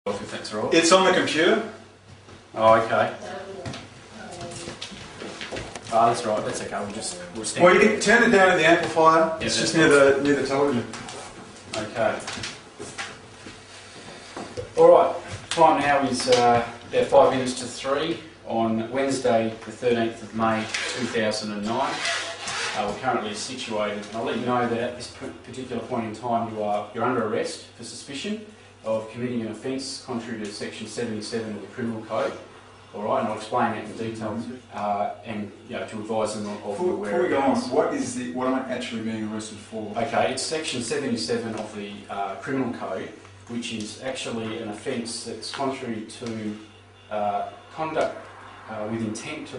If that's right. It's on the computer. Oh, okay. Oh, that's right. That's okay. We'll stand. Well, you can turn it down at the amplifier. Yeah, it's just near the television. Okay. All right. Time now is about 5 minutes to 3 on Wednesday, the 13th of May, 2009. We're currently situated, and I'll let you know that at this particular point in time you're under arrest for suspicion of committing an offence contrary to section 77 of the Criminal Code. All right, and I'll explain that in detail, and to advise them of the whereabouts. Before we go on, what am I actually being arrested for? Okay, it's section 77 of the Criminal Code, which is actually an offence that's contrary to conduct with intent to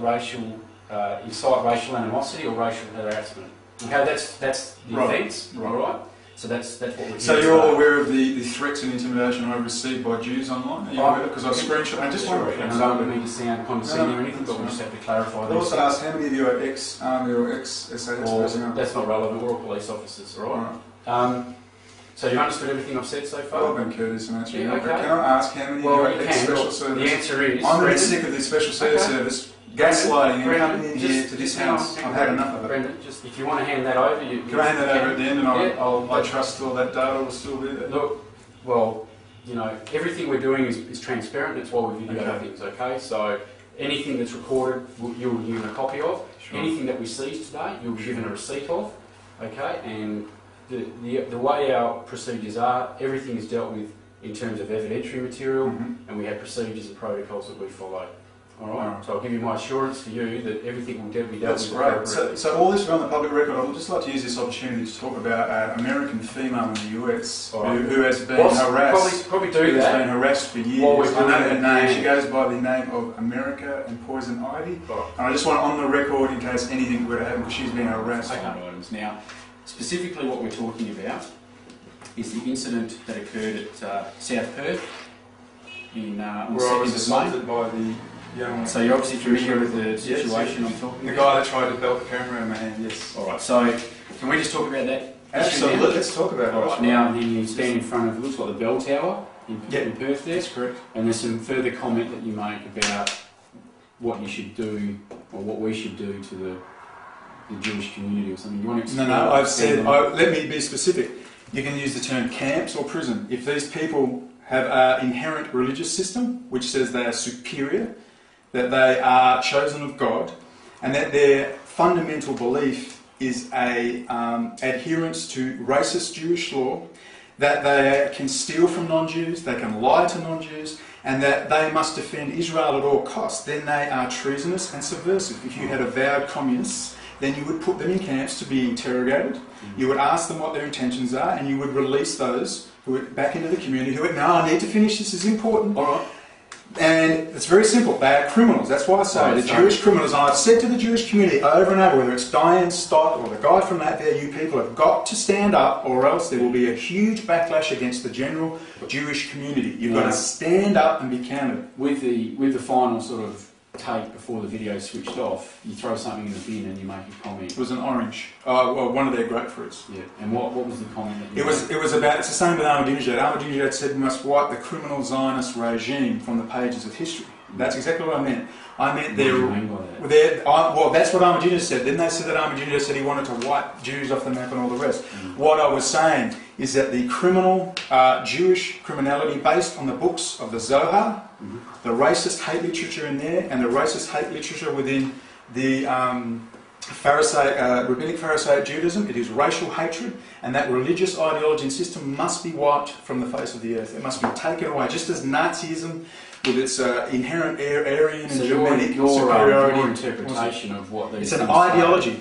incite racial animosity or racial harassment. Okay, that's the offence. Right. All right. So that's what we're. So you're all aware of the threats and intimidation I've received by Jews online? Are you aware? Because I've screenshot. I just want to. And I don't mean to sound condescending or anything, but we just have to clarify. I also asked how many of you are ex-army or ex-SAS personnel? That's not relevant. We're all police officers, all right? So you've understood everything I've said so far? Well, I've been courteous and answering. Yeah, okay. Can I ask how many of you are ex-special service? The answer is. I'm really sick of this special service. Gaslighting and coming in here to this house. I've had enough of it. Brendon, just if you want to hand that over, can I hand that over at the end, and I trust all that data will still be there. Look, well, everything we're doing is transparent. That's why we video things. Okay, so anything that's recorded, you'll be given a copy of. Sure. Anything that we seize today, you'll be given a receipt of. Okay, and the way our procedures are, everything is dealt with in terms of evidentiary material, and we have procedures and protocols that we follow. Alright, so I'll give you my assurance to you that everything will be dealt with. That's great. So all this is on the public record. I would just like to use this opportunity to talk about an American female in the US who has been harassed. Probably do that. Has been harassed for years. I know her name. She goes by the name of America and Poison Ivy. And I just want on the record, in case anything were to happen, because she's been harassed. Okay, now, specifically what we're talking about is the incident that occurred at South Perth on the 2nd I was assaulted by the young. So you're obviously familiar with the situation I'm talking about? The guy that tried to belt the camera in my hand, yes. Alright, so can we just talk about that? Absolutely, let's talk about it. Alright, now then you stand in front of, looks like the bell tower in Perth there. That's correct. And there's some further comment that you make about what you should do, or what we should do to the Jewish community or something. You want to No, I've said, let me be specific. You can use the term camps or prison. If these people have an inherent religious system, which says they are superior, that they are chosen of God, and that their fundamental belief is a adherence to racist Jewish law, that they can steal from non-Jews, they can lie to non-Jews, and that they must defend Israel at all costs, then they are treasonous and subversive. If you had avowed communists, then you would put them in camps to be interrogated, you would ask them what their intentions are, and you would release those who are back into the community who would, no, I need to finish, this is important. All right. And it's very simple, they are criminals. That's why I say the Jewish criminals, and I've said to the Jewish community over and over, whether it's Diane Stott or the guy from that there, you people have got to stand up, or else there will be a huge backlash against the general Jewish community. You've got to stand up and be counted. With the final sort of take before the video switched off, you throw something in the bin and you make a comment. It was an orange. Well, one of their grapefruits. Yeah. And what was the comment that you made? It was about, it's the same with Ahmadinejad. Ahmadinejad said we must wipe the criminal Zionist regime from the pages of history. That's exactly what I meant. I meant well, that's what Ahmadinejad said. Then they said that Ahmadinejad said he wanted to wipe Jews off the map and all the rest. What I was saying is that the criminal, Jewish criminality based on the books of the Zohar, the racist hate literature in there, and the racist hate literature within the rabbinic Pharisaic Judaism, it is racial hatred, and that religious ideology and system must be wiped from the face of the earth. It must be taken away, just as Nazism, with its inherent Aryan and Germanic superiority. Your interpretation of what these it's an ideology.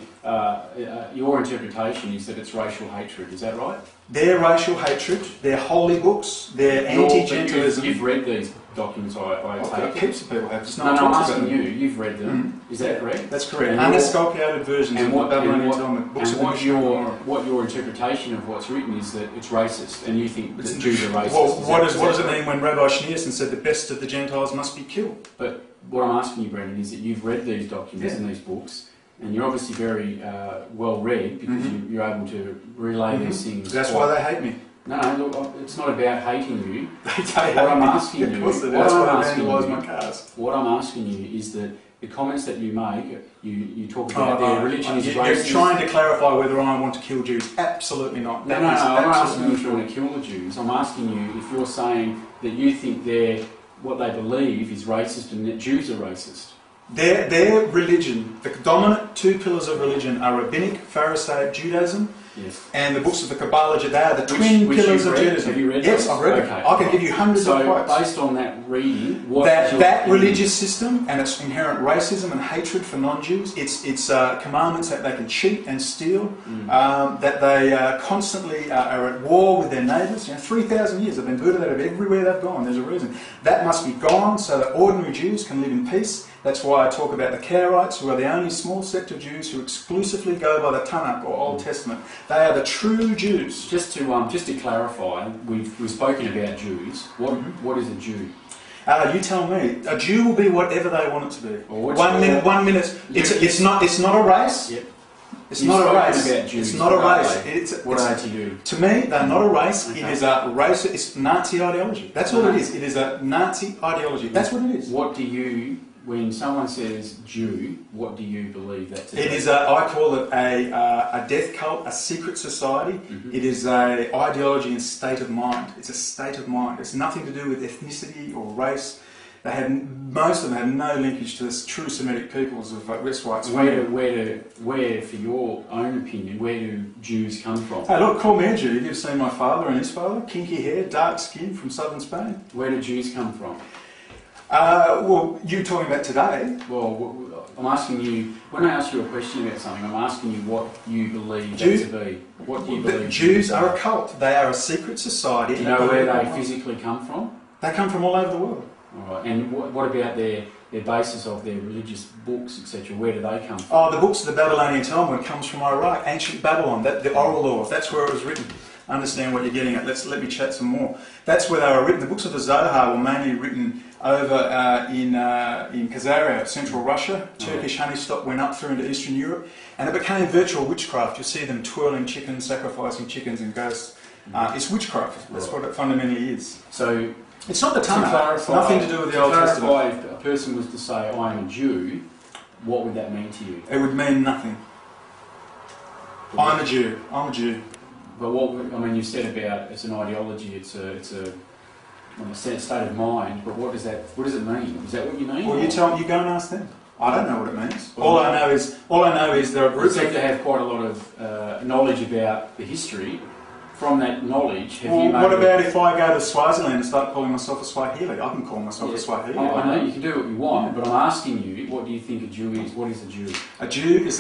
Your interpretation is that it's racial hatred, is that right? Their racial hatred, their holy books, their anti-gentleism. You've read these documents, I take it. Heaps of people have. No, I'm asking you, you've read them. Is that correct? That's correct. Unesculpated versions of the Babylonian Talmud. Books what your interpretation of what's written is that it's racist, and you think that Jews are racist. Well, what does it mean when Rabbi Schneerson said the best of the Gentiles must be killed? But what I'm asking you, Brendon, is that you've read these documents and these books, and you're obviously very well read because you're able to relay these things. That's why they hate me. No, look, it's not about hating you. What I'm asking you, what I'm asking you is that the comments that you make, you talk about their religion is racist. You're trying to clarify whether I want to kill Jews. Absolutely not. No, I'm not asking you if you want to kill the Jews. I'm asking you if you're saying that you think what they believe is racist and that Jews are racist. Their religion, the dominant two pillars of religion are Rabbinic, Pharisaic Judaism, yes, and the books of the Kabbalah, they are the twin pillars of Judaism. Have you read Yes, those? I've read them. I can give you hundreds of quotes. So, based on that reading, that religious system and its inherent racism and hatred for non-Jews, its commandments that they can cheat and steal, that they constantly are at war with their neighbours. 3,000 years they've been booted out of everywhere they've gone. There's a reason. That must be gone so that ordinary Jews can live in peace. That's why I talk about the Karaites, who are the only small sect of Jews who exclusively go by the Tanakh or Old Testament. They are the true Jews. Just to clarify, we've spoken about Jews. What is a Jew? You tell me. A Jew will be whatever they want it to be. One minute. It's not a race. Yep. It's not a race. Jews, it's not a race. What are to you? To me, they're not a race. Okay. It is a race. It's Nazi ideology. That's what it is. It is a Nazi ideology. That's what it is. What do you? When someone says Jew, what do you believe that to be? It is I call it a death cult, a secret society. It is an ideology and state of mind. It's a state of mind. It's nothing to do with ethnicity or race. Most of them have no linkage to the true Semitic peoples of West Whites. Where, for your own opinion, where do Jews come from? Hey, look, call me a Jew. You've seen my father and his father, kinky hair, dark skin, from southern Spain. Where do Jews come from? Well, you're talking about today. Well, I'm asking you, when I ask you a question about something, I'm asking you what you believe that to be. What do you believe? Jews are a cult. They are a secret society. Do you know where they physically come from? They come from all over the world. All right. And what about their basis of their religious books, etc.? Where do they come from? Oh, the books of the Babylonian Talmud comes from Iraq, ancient Babylon, the oral law. That's where it was written. Understand what you're getting at. Let me chat some more. That's where they were written. The books of the Zohar were mainly written over in Khazaria, central Russia. Turkish honey stock went up through into Eastern Europe, and it became virtual witchcraft. You see them twirling chickens, sacrificing chickens and ghosts. It's witchcraft. That's what it fundamentally is. So it's not the Tanakh. It's nothing to do with the Old Testament. If a person was to say, "I am a Jew," what would that mean to you? It would mean nothing. I'm a Jew. I'm a Jew. But you said about it's an ideology. It's a state of mind. But what does it mean? Is that what you mean? Well, you go and ask them. I don't know what it means. All I know is there are groups. You seem to have quite a lot of knowledge about the history. From that knowledge, what about if I go to Swaziland and start calling myself a Swahili? I can call myself a Swahili. I know you can do what you want, but I'm asking you, what do you think a Jew is? What is a Jew? A Jew is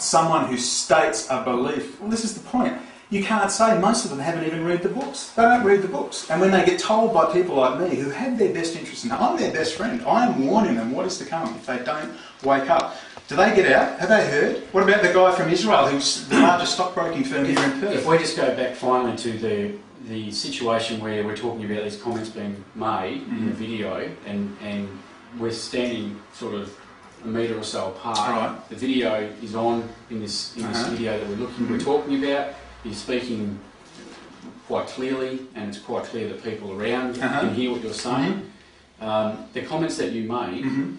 someone who states a belief. Well, this is the point. You can't say most of them haven't even read the books. They don't read the books. And when they get told by people like me who have their best interests, and I'm their best friend, I am warning them what is to come if they don't wake up. Do they get out? Have they heard? What about the guy from Israel who's the largest stockbroking firm here in Perth? If we just go back finally to the situation where we're talking about these comments being made in the video, and we're standing sort of a metre or so apart. Right. The video is on in this video that we're talking about. You're speaking quite clearly, and it's quite clear that people around can hear what you're saying. The comments that you made,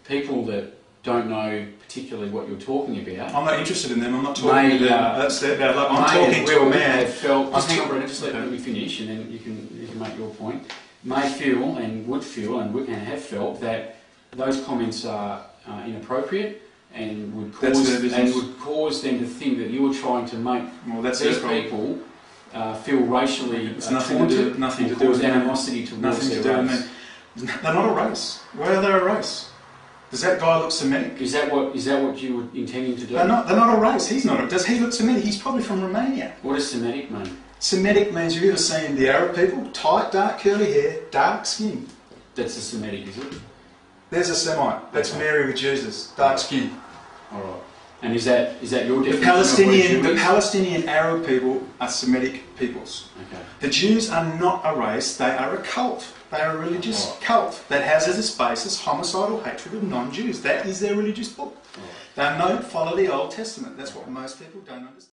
people that don't know particularly what you're talking about. I'm not interested in them. I'm not talking about that's their bad luck. I'm talking to a man. Hang on, Brendon, just let me finish, and then you can make your point. May feel and would feel and have felt that those comments are inappropriate and would cause them to think that you were trying to make these people feel racially taunted, nothing to do with animosity towards their race. They're not a race. Why are they a race? Does that guy look Semitic? Is that what you were intending to do? They're not a race. He's not. Does he look Semitic? He's probably from Romania. What does Semitic mean? Semitic means, have you ever seen the Arab people? Tight, dark, curly hair, dark skin. That's a Semitic, is it? There's a Semite. That's Mary with Jesus. Dark skin. All right. And is that your definition? The Palestinian Arab people are Semitic peoples. Okay. The Jews are not a race. They are a cult. They are a religious cult that has as its basis homicidal hatred of non-Jews. That is their religious book. They don't follow the Old Testament. That's what most people don't understand.